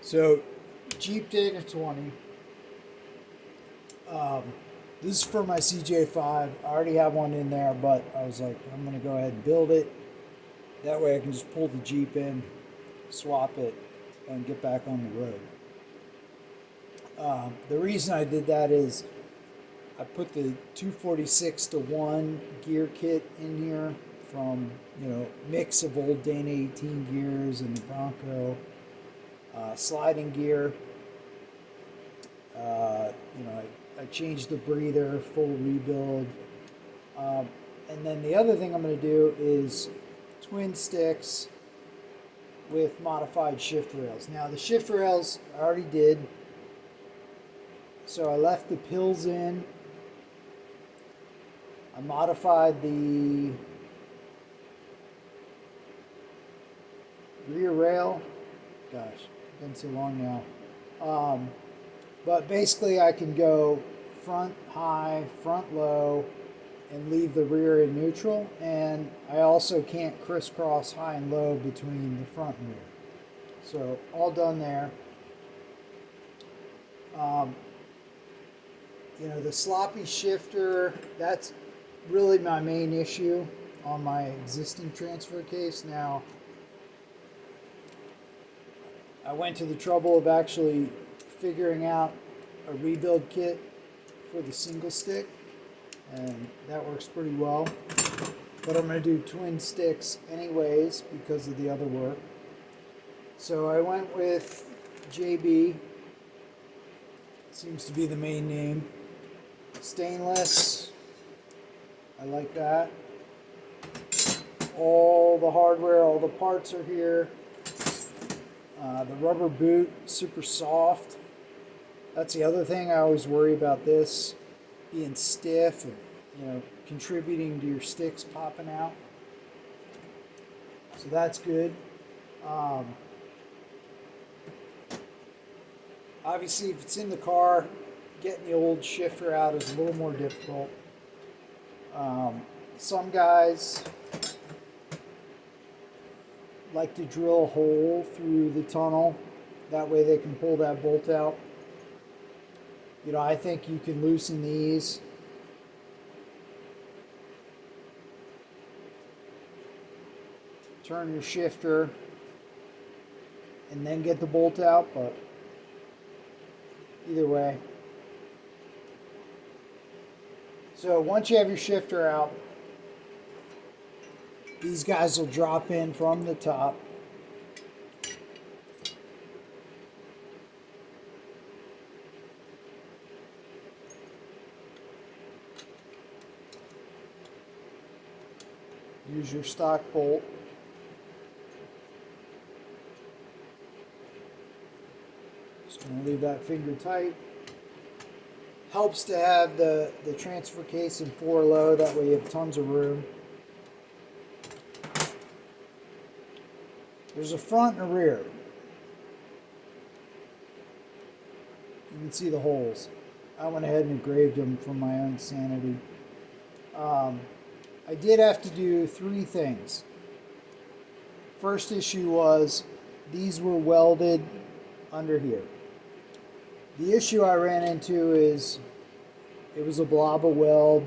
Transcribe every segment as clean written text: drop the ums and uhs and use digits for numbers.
So, Jeep Data 20. This is for my CJ5. I already have one in there, but I was like, I'm going to go ahead and build it. That way I can just pull the Jeep in, swap it, and get back on the road. The reason I did that is I put the 246 to 1 gear kit in here from, mix of old Dana 18 gears and the Bronco sliding gear. I changed the breather, full rebuild. And then the other thing I'm going to do is twin sticks with modified shift rails. Now the shift rails I already did. So I left the pills in. I modified the rear rail. Gosh, it's been so long now. But basically I can go front high, front low, and leave the rear in neutral. And I also can't crisscross high and low between the front and rear. So all done there. The sloppy shifter, that's really my main issue on my existing transfer case. Now, I went to the trouble of actually figuring out a rebuild kit for the single stick, and that works pretty well. But I'm going to do twin sticks anyways because of the other work. So I went with JB, seems to be the main name. Stainless, I like that. All the hardware, all the parts are here. The rubber boot, super soft. That's the other thing I always worry about, this being stiff and contributing to your sticks popping out. So that's good. Obviously, if it's in the car, getting the old shifter out is a little more difficult. Some guys like to drill a hole through the tunnel. That way they can pull that bolt out. I think you can loosen these. Turn your shifter and then get the bolt out, but either way. So once you have your shifter out, these guys will drop in from the top. Use your stock bolt. Just going to leave that finger tight. Helps to have the transfer case in 4 low, that way you have tons of room. There's a front and a rear. You can see the holes. I went ahead and engraved them for my own sanity. I did have to do 3 things. First issue was these were welded under here. The issue I ran into is it was a blob of weld.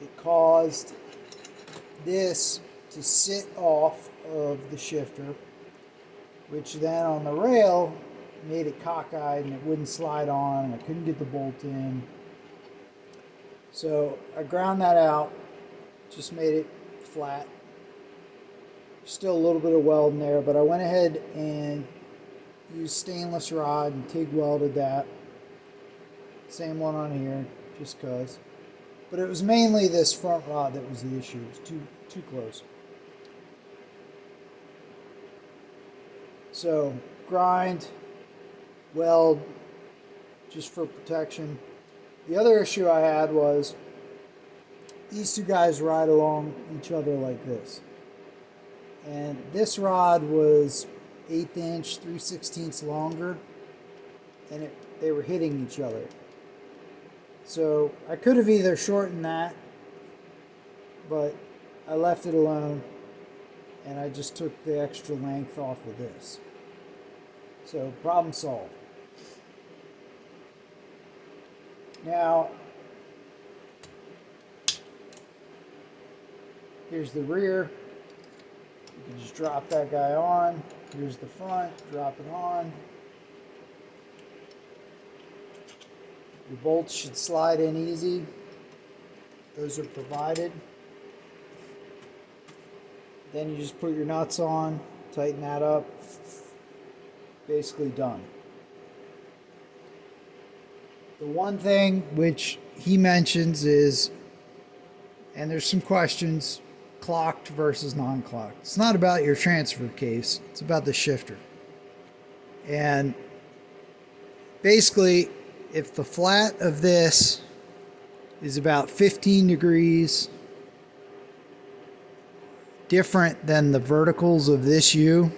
It caused this to sit off of the shifter, which then on the rail made it cockeyed and it wouldn't slide on, and I couldn't get the bolt in. So I ground that out, just made it flat. Still a little bit of weld in there, but I went ahead and used stainless rod and TIG welded that. Same one on here, just cause. But it was mainly this front rod that was the issue. It was too close. So grind, weld, just for protection. The other issue I had was these 2 guys ride along each other like this. And this rod was 1/8 inch, 3/16 longer, and they were hitting each other. So I could have either shortened that, but I left it alone, and I just took the extra length off of this. So problem solved. Now, here's the rear. You can just drop that guy on. Here's the front, drop it on. Your bolts should slide in easy. Those are provided. Then you just put your nuts on, tighten that up. Basically done. The one thing which he mentions is, and there's some questions, clocked versus non-clocked. It's not about your transfer case, it's about the shifter. And basically, if the flat of this is about 15 degrees different than the verticals of this U,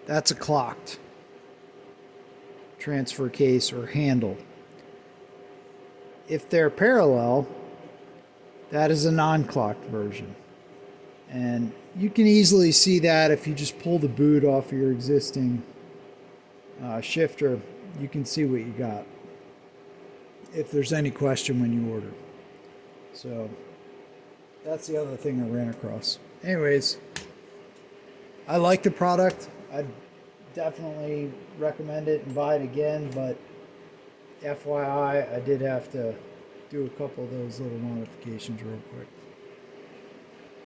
that's a clocked transfer case or handle. If they're parallel, that is a non-clocked version. And you can easily see that if you just pull the boot off your existing shifter, you can see what you got if there's any question when you order. So that's the other thing I ran across. Anyways, I like the product. I'd definitely recommend it and buy it again, but FYI, I did have to do a couple of those little modifications real quick.